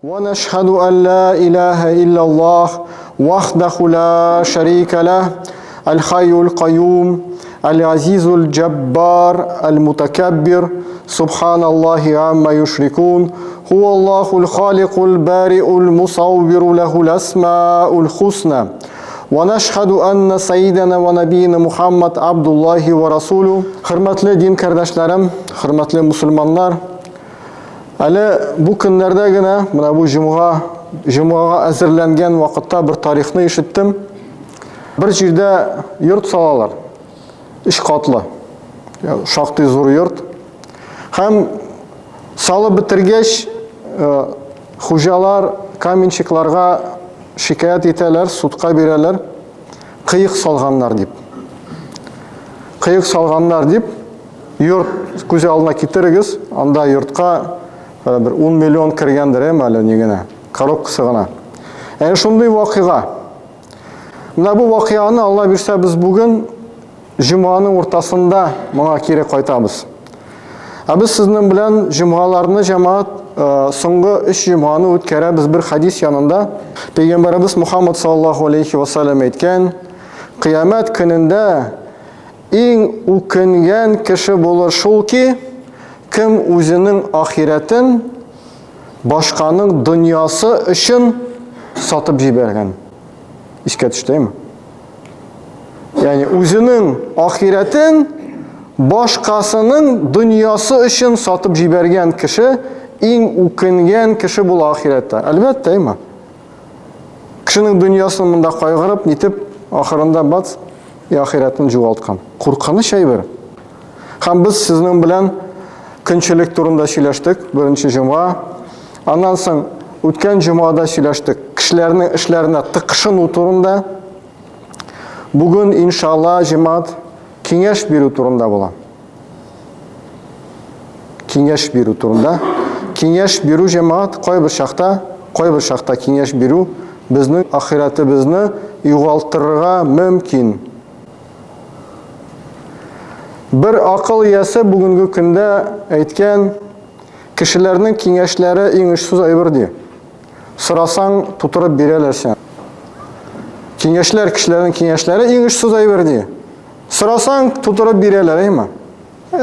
ونشهد أن لا إله إلا الله وحده لا شريك له الحي القيوم العزيز الجبار المتكبر سبحان الله عما يشركون هو الله الخالق البارئ المصور له الأسماء الحسنى ونشهد أن سيدنا ونبينا محمد عبد الله ورسوله. Hürmetli din kardeşlerim, hürmetli Müslümanlar, әлі bu günlerde gene bu Cuma'ga hazırlangan vaqtda bir tarixni eshittim. Bir жерде yurt salalar. 3 qatlı. Шактый зур yurt. Hem salып bitirgеч хуҗалар каменщикларга şikayet итәләр, судка бирәләр. Кыек салганнар дип. Кыек салганнар дип yurt күз алдына китерегез. Анда yurtка bir 10 milyon кергәндер әле нигенә. Коробкасы гына. Шундый вакыйга. Менә бу вакыйганы Алла бирсә без бүген Җоманың уртасында моңа кире кайтабыз. Без сезнең белән җомгаларны җәмәгать соңгы 3 җомганы үткәрәбез bir хадис янында. Пәйгамбәрбез Мухаммад саллаллаху алейхи ва саллям әйткән: "Кыямәт көнендә иң үкенгән кеше булыр шул ки, кем үзенең ахирәтен башканың дөньясы өчен сатып җибәргән." Искә төштеме? Yani үзенең ахирәтен башкасының дөньясы өчен сатып җибәргән кеше иң үкенгән кеше була ахирәттә. Әлбәттә, әйме? Кешенең дөньясын монда кайгырып, нитеп, ахырында бат ахирәтен югалткан. Куркыныч әйбер. Һәм без сезнең белән көнчелек турында сөйләштек, беренче җомга. Аннан соң үткән җомгада сөйләштек кешеләрнең эшләренә тыкшыну турында. Бүген иншалла җәмәгать киңәш бирү турында була. Киңәш бирү турында. Киңәш бирү җәмәгать кайбер шакта киңәш бирү безнең ахирәтебезне югалтырга мөмкин. Bir акыл иясе бүгенге көндә әйткән, кешеләрнең киңәшләре иң ошсыз әйбер ди. Сорасаң тутырып бирәләр сиңа. Киңәшләр, кешеләрнең киңәшләре иң ошсыз әйбер ди. Сорасаң тутырып бирәләр, әйме?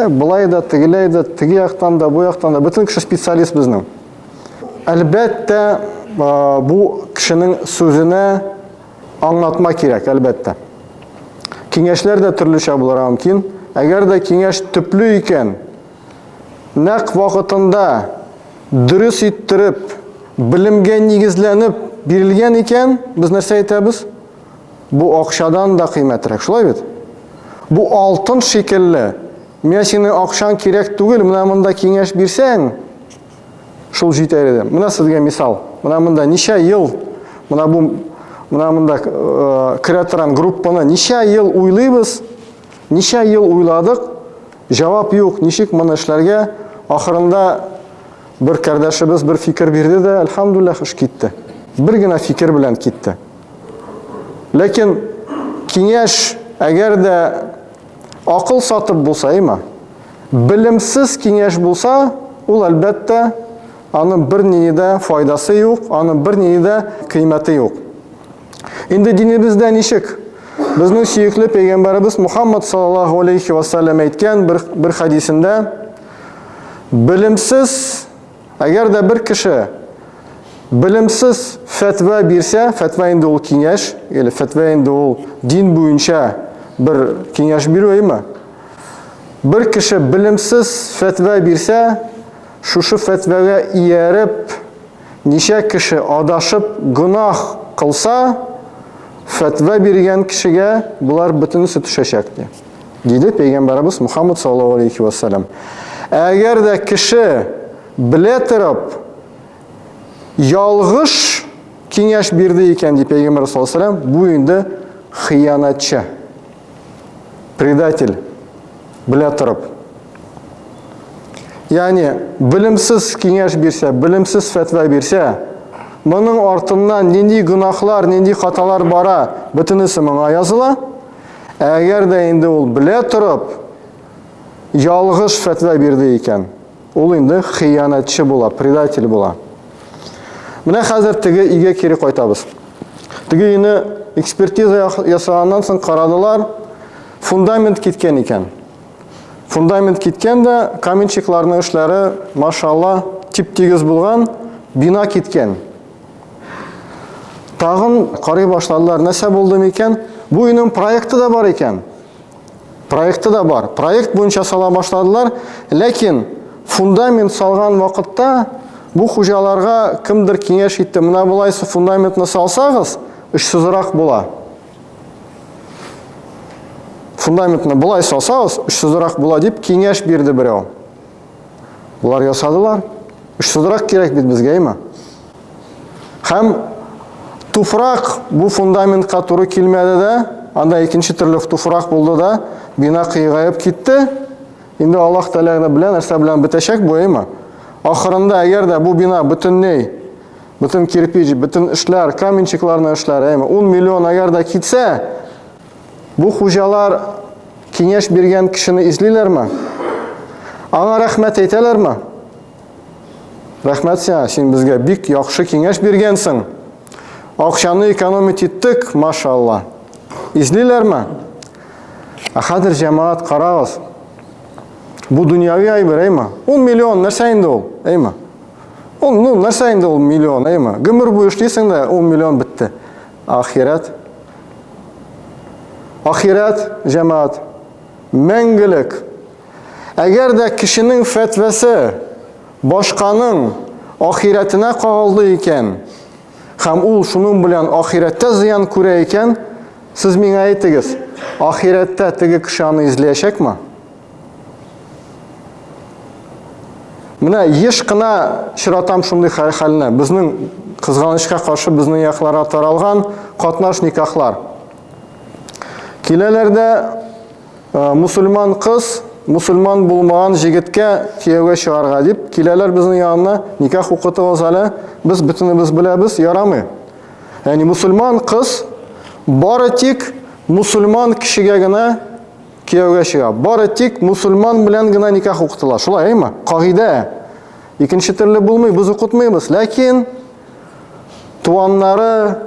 Булай да, тегеләй дә, теге яктан да, бу яктан да, бөтен кеше специалист безнең. Әлбәттә, бу кешенең сүзенә аңлатма кирәк, әлбәттә. Киңәшләр дә төрлечә булырга мөмкин. Әгәр дә киңәш төпле икән, нәкъ вакытында дөрес иттереп, билимгә нигезләнеп бирелгән икән, без нәрсә әйтәбез? Бу акчадан да кыйммәтрәк, шулай бит? Бу алтын шикелле. Менә синең акчаң кирәк түгел, менә монда киңәш бирсәң, шул җитәр иде. Менә сезгә мисал. Менә монда ничә ел, менә монда керә торган группаны ничә ел уйлыйбыз, ничә ел уйладык, җавап юк, ничек моны эшләргә. Ахырында bir кардәшебез bir фикер бирде дә, әлхәмдүлилләх, эш китте. Bir генә фикер белән китте. Ләкин киңәш әгәр дә акыл сатып булса, әйме? Билимсез киңәш булса, ул әлбәттә аның бернинди дә файдасы юк, аның бернинди дә кыйммәте юк. Инде динебездә ничек? Безнең сөекле пәйгамбәрбез Мухаммад саллаллаху алейхи ва саллям әйткән bir хадисендә, билимсез, әгәр дә bir кеше билимсез фәтва бирсә, фәтва инде ул киңәш, яки фәтва инде ул дин буенча bir киңәш бирү, әйме? Bir кеше билимсез фәтва бирсә, шушы фәтвәгә ияреп, ничә кеше адашып гынах кылса, фәтва биргән кешегә булар бөтенесе төшәчәк ди. Диде пәйгамбәрбез Мухаммад саллаллаху алейхи ва саллям. Әгәр дә кеше белә торып ялгыш киңәш бирде икән ди пәйгамбер саллаллаху алейхи ва саллям, бу инде хыянатчы, предатель, белә торып. Yani bilimsiz киңәш бирсә, bilimsiz фәтва бирсә, моның артыннан нинди гынахлар, нинди хаталар бара, бөтенесе моңа языла. Әгәр дә инде ул белә торып ялгыш фәтва бирде икән, ул инде хыянатчы була, предатель була. Менә хәзер теге өйгә кире кайтабыз. Теге өйне экспертиза ясаганнан соң карадылар, фундамент киткән икән. Фундамент киткән дә, каменщикларның эшләре, машалла, тип-тигез булган, бина киткән. Тагын карый башладылар, нәрсә булды микән? Бу өйнең проекты да бар икән. Проекты да бар. Проект буенча сала башладылар, ләкин фундамент салган вакытта бу хуҗаларга кемдер киңәш итте. Менә булайсы фундаментны салсагыз, эшсезрак була. Фундаментны булай салсагыз, эшсезрак була дип киңәш бирде берәү. Булар ясадылар. Эшсезрак кирәк бит безгә, әйме? Һәм туфрак бу фундаментка туры килмәде дә, анда икенче төрле туфрак булды да, бина кыйгаеп китте. Инде Аллаһ Тәгалә белән нәрсә белән бетәчәк бу, әйме? Ахырында әгәр дә бу бина бөтенләй, бөтен кирпич, бөтен эшләр, каменщикларның эшләре, әйме, 10 миллион әгәр дә китсә, бу хуҗалар киңәш биргән кешене излиләрме? Аңа рәхмәт әйтәләрме? Рәхмәт син безгә бик яхшы киңәш биргәнсең. Акчаны экономить иттек, машалла. Излиләрме? Хәзер җәмәгать карагыз. Бу дөньяви әйбер, әйме? 10 миллион нәрсә инде ул, әйме? Нәрсә инде ул миллион, әйме? Гомер буе эшлисең дә 10 миллион бетте. Ахират. Ахират җәмәгать мәңгелек. Әгәр дә кешенең фәтвәсе башканың ахиратына кагылды икән, һәм ул шуның белән ахиратта зыян күрә икән, сез миңа әйтегез, ахиратта теге кеше аны изләячәкме? Менә еш кына чиратам шундый хәлне. Безнең кызганычка каршы безнең якларга таралган катнаш никахлар. Киләләрдә мусульман кыз мусульман булмаган җегеткә кияүгә чыгарга дип, киләләр безнең янына, никах укытыгыз әле, без бөтенебез беләбез, ярамый. Яни мусульман кыз бары тик мусульман кешегә генә кияүгә чыга. Бары тик мусульман белән генә никах укытыла. Шулай, әйме? Кагыйдә. Икенче төрле булмый, без укытмыйбыз. Ләкин туганнары,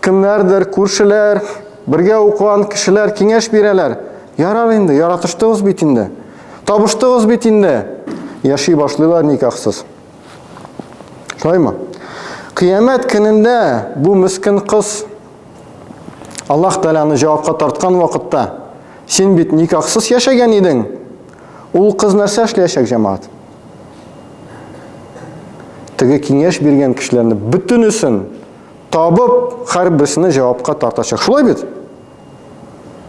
кемнәрдер, күршеләр, бергә укыган кешеләр киңәш бирәләр. Ярар инде, яратыштыгыз бит инде. Табыштыгыз бит инде. Яши башлыйлар никахсыз. Шулаймы? Кыямәт көнендә бу мискин кыз Аллаһ Тәгаләне җавапка тарткан вакытта, син бит никахсыз яшәгән идең. Ул кыз нәрсә эшләячәк җәмәгать? Теге киңәш биргән кешеләрне бөтенесен табып, һәрберсенә җавапка тартачак. Шулай бит?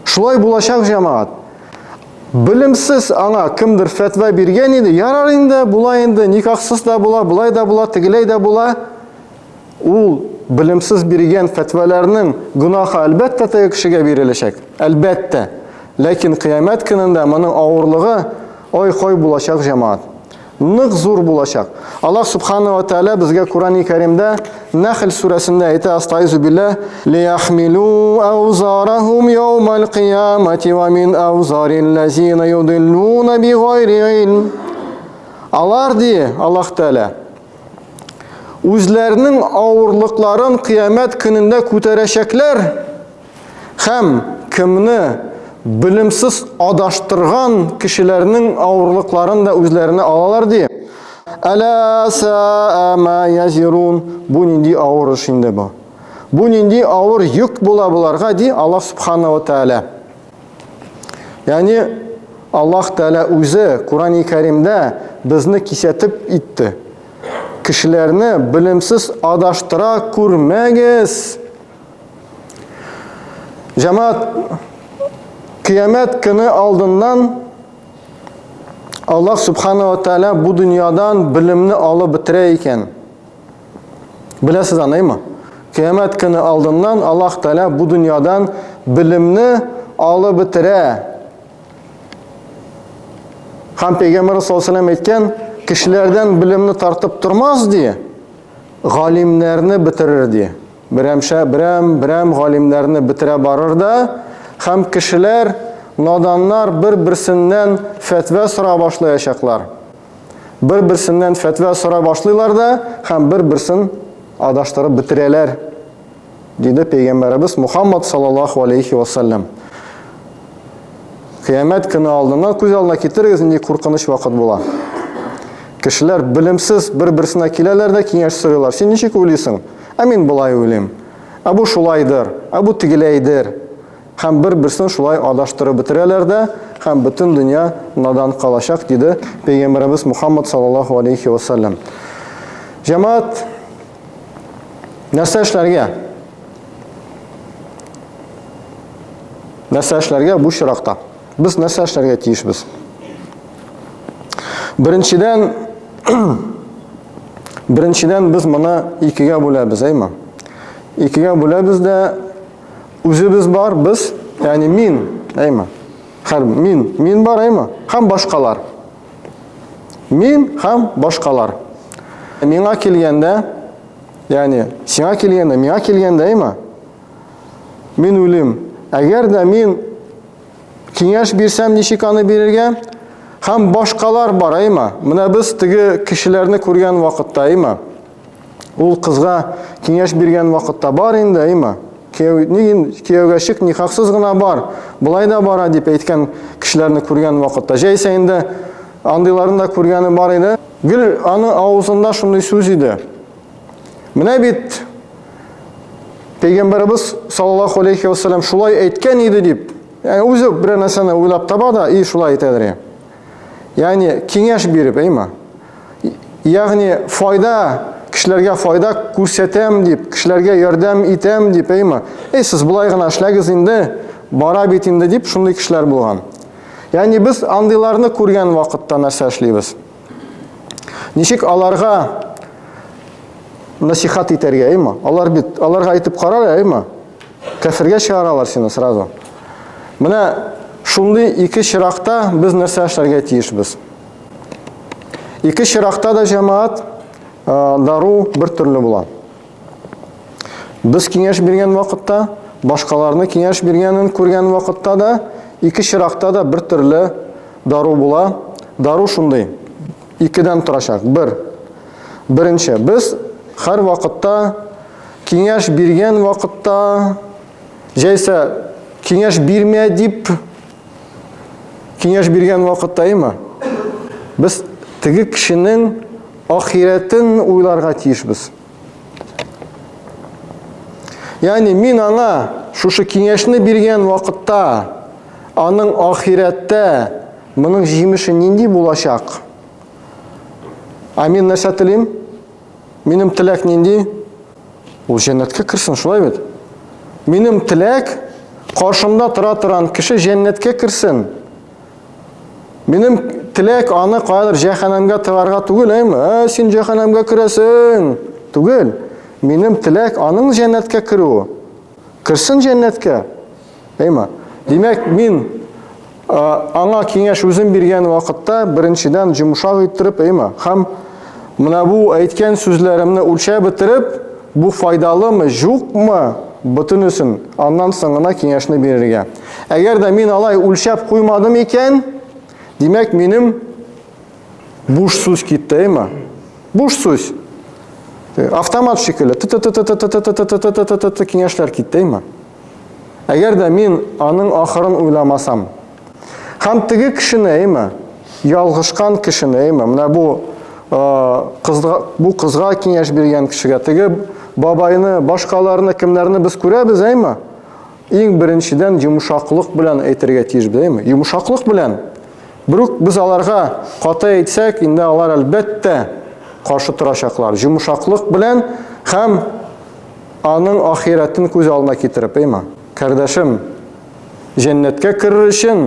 Шулай булачак җәмәгать. Белемсез аңа кемдер фәтва биргән иде, ярар инде, була инде, никахсыз да була, булай да була, тегеләй дә була. Ул белемсез биргән фәтваларның гунахы әлбәттә теге кешегә биреләчәк. Әлбәттә. Ләкин кыямәт көнендә моның авырлыгы ой-хой булачак җәмәгать. Нык зур булачак. Аллаһ Субханаһу ва Тәгалә безгә Кур'ан-ы Кәримдә Нәхл сүрәсендә әйтә: "Астаизу билlah лияхмилу аузарахум яумал қиямати ва мин аузарил лазина юдиллуна бигайри илм." Алар ди Аллаһ Тәгалә үзләренең авырлыкларын кыямәт көнендә күтәрәчәкләр һәм кемне белемсез адаштырган кешеләрнең авырлыкларын да үзләренә алалар ди. Әла саа ма язирун. Бу нинди авыр эш инде бу. Бу нинди авыр йөк була буларга ди Аллаһ Субханаһу ва Тәгалә. Яни Аллаһ Тәгалә үзе Кур'ан-ы Кәримдә безне кисәтеп итте. Кешеләрне белемсез адаштыра күрмәгез. Җәмәгать, кыямәт көне алдыннан Аллаһ Субханаһу ва Тәгалә бу дөньядан белемне алып бетерә икән. Беләсез анаймы? Кыямәт көне алдыннан Аллаһ Тәгалә бу дөньядан белемне алып бетерә. Һәм Пәйгамбәр саллаллаһу алейһи ва саллям әйткән, кешеләрдән белемне тартып тормас ди, галимнәрне бетерер ди. Берәм галимнәрне бетерә барыр да, һәм кешеләр, наданнар бер-берсеннән фәтва сора башлаячаклар. Бер-берсеннән фәтва сора башлыйлар да, һәм бер-берсен адаштырып бетерәләр, диде Пәйгамбәрбез Мухаммад саллаллаху алейхи ва саллям. Кыямәт көне алдына күз алдына китерегез, нинди куркыныч вакыт була. Кешеләр белемсез бер-берсенә киләләр дә киңәш сорыйлар. Син ничек уйлыйсың? Мин болай уйлыйм. Бу шулайдыр, бу тигеләйдер. Һәм бер-берсен шулай адаштырып бетерәләр дә, һәм бөтен дөнья надан калачак, диде Пәйгамбәрбез Мухаммад саллаллаху алейхи ва саллям. Җәмәгать, нәрсә эшләргә? Нәрсә эшләргә бу чиракта? Без нәрсә эшләргә тиешбез? Беренчедән без моны икегә бүләбез, әйме? Икегә бүләбез дә үзебез бар, без, ягъни мин, әйме? Һәр мин бар, әйме? Һәм башкалар. Мин һәм башкалар. Миңа килгәндә, ягъни сиңа килгәндә, миңа килгәндә, әйме? Мин уйлыйм, әгәр дә мин киңәш бирсәм, ничек аны бирергә? Һәм башкалар бар, әйме? Менә без теге кешеләрне күргән вакытта, әйме? Ул кызга киңәш биргән вакытта бар инде, әйме? Кияүгә чык, никахсыз гына бар. Булай да бара дип әйткән кешеләрне күргән вакытта. Җәйсә инде андыйларын да күргәне бар иде. Гел аны авызында шундый сүз иде. Менә бит Пәйгамбәрбез саллаллаху алейхи ва саллям шулай әйткән иде дип. Үзе бер нәрсәне уйлап таба да, шулай әйтәдер. Ягъни киңәш биреп, әйме? Ягъни файда, кешеләргә файда күрсәтәм дип, кешеләргә ярдәм итәм дип, әйме? Сез булай гына эшләгез инде, бара бит инде дип, шундый кешеләр булган. Ягъни без андыйларны күргән вакытта нәрсә эшлибез? Ничек аларга насихат итәргә, әйме? Аларга әйтеп карар, әйме? Кафиргә чыгаралар сине сразу. Менә шундый ике чиракта без нәрсә эшләргә тиешбез? Ике чиракта да җәмәгать дару бер төрле була. Без киңәш биргән вакытта, башкаларны киңәш биргәнен күргән вакытта да, ике чиракта да бер төрле дару була. Дару шундый. Икедән торачак. Беренче, без һәр вакытта киңәш биргән вакытта, җәйсә киңәш бирмә дип киңәш биргән вакытта, әйме? Без теге кешенең ахирәтен уйларга тиешбез. Ягъни мин аңа шушы киңәшне биргән вакытта, аның ахирәттә моның җимеше нинди булачак? Мин нәрсә телим? Минем теләк нинди? Ул җәннәткә кирсен, шулай бит? Минем теләк каршымда тора торган кеше җәннәткә кирсен. Минем теләк аны кайдыр җәһәннәмгә тыгарга түгел, әйме? Син җәһәннәмгә керәсең. Түгел. Минем теләк аның җәннәткә керүе. Кирсен җәннәткә. Әйме? Димәк, мин аңа киңәш үзем биргән вакытта беренчедән җумшак иттереп, әйме? Һәм менә бу әйткән сүзләремне үлчәп бетереп, бу файдалымы, юкмы? Бөтенесен аннан соң гына киңәшне бирергә. Әгәр дә мин алай үлчәп куймадым икән, димәк, минем буш сүз китте, әйме? Буш сүз. Автомат шикелле киңәшләр китте, әйме? Әгәр дә мин аның ахырын уйламасам, һәм теге кешене, әйме, ялгышкан кешене, әйме, менә бу кызга киңәш биргән кешегә, теге бабайны, башкаларны, кемнәрне без күрәбез, әйме? Иң беренчедән йомшаклык белән әйтергә тиешбез, әйме? Йомшаклык белән. Брук без аларга каты әйтсәк, инде алар әлбәттә каршы торачаклар. Йомшаклык белән һәм аның ахирәтен күз алдына китереп, әйме? Кардәшем, җәннәткә керер өчен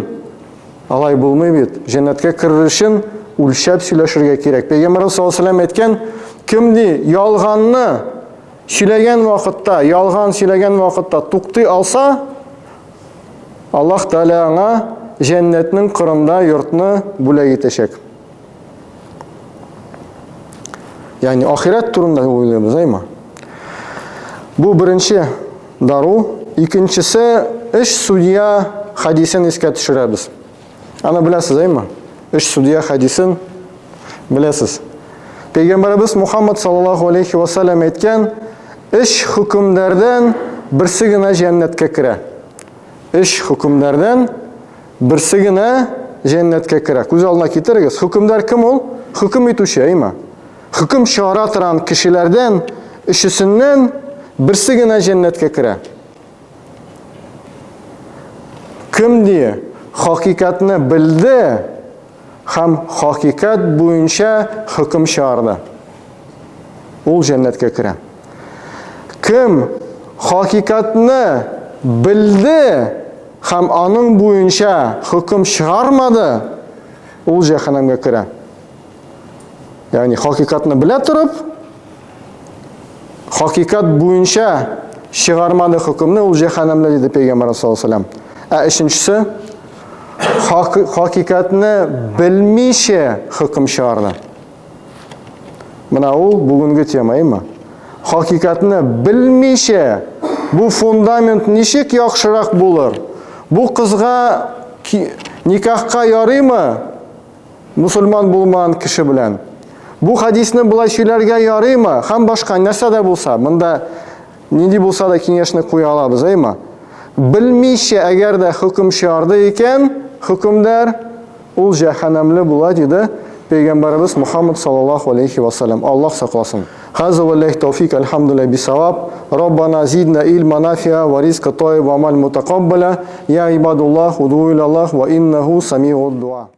алай булмый бит. Җәннәткә керер өчен үлчәп сөйләшергә кирәк. Пәйгамбер саллаллаху алейхи ва саллям әйткән, кемди ялганны сөйләгән вакытта, ялган сөйләгән вакытта туктый алса, Аллаһ Тәгалә аңа җәннәтнең кырында йортны бүләк итәчәк. Ягъни ахират турында уйлыйбыз, әйме? Бу беренче дару, икенчесе эш судья хадисен искә төшерәбез. Аны беләсез, әйме? Эш судья хадисен беләсез. Пәйгамбәрбез Мухаммад саллаллаху алейхи ва саллям әйткән, 3 hükümlerden birsigina cennetke kire. 3 hükümlerden birsigina cennetke kire. Göz alına getiririz. Hükümler kim ol? Hüküm etuşu ayma. Hüküm şaharatıran kişilerden üçüsünden birsigina cennetke kire. Kim diye hakikatini bildi, hem hakikat boyunca hüküm çağırdı. Ol cennetke kire. Kim hakikatini bildi, hem anın boyunca hüküm çıkarmadı, ol cehennemge kire. Yani hakikatini bile turup, hakikat boyunca çıkarmadı hükümni, ol cehennemle dedi Peygamber sallallahu aleyhi ve sellem. Üçüncüsü, hakikatini bilmişe hüküm çıkardı. Buna ol bugünkü temayı. Hakikatini bilmişe bu fundament nişik yaxşırak bulur? Bu kızga nikahka yarayma Müslüman bulman kişi bilen? Bu hadisni bulay şeylerge yarayma? Hem başka nese de bulsa, bunda nidi bulsa da kengeşini koya alabız, ayma? Bilmişe eğer de hüküm çıkardı iken, hükümler ol cehennemli bula dedi Peygamberimiz Muhammed sallallahu aleyhi ve sellem. Allah saklasın. Hazı ve leyh tevfik elhamdülillah bisavab. Rabbana zidna ilma nafi'a ve rizqa tayyib ve amal mutakabbala. Ya ibadullah, udu ilallah ve innehu sami'ud dua.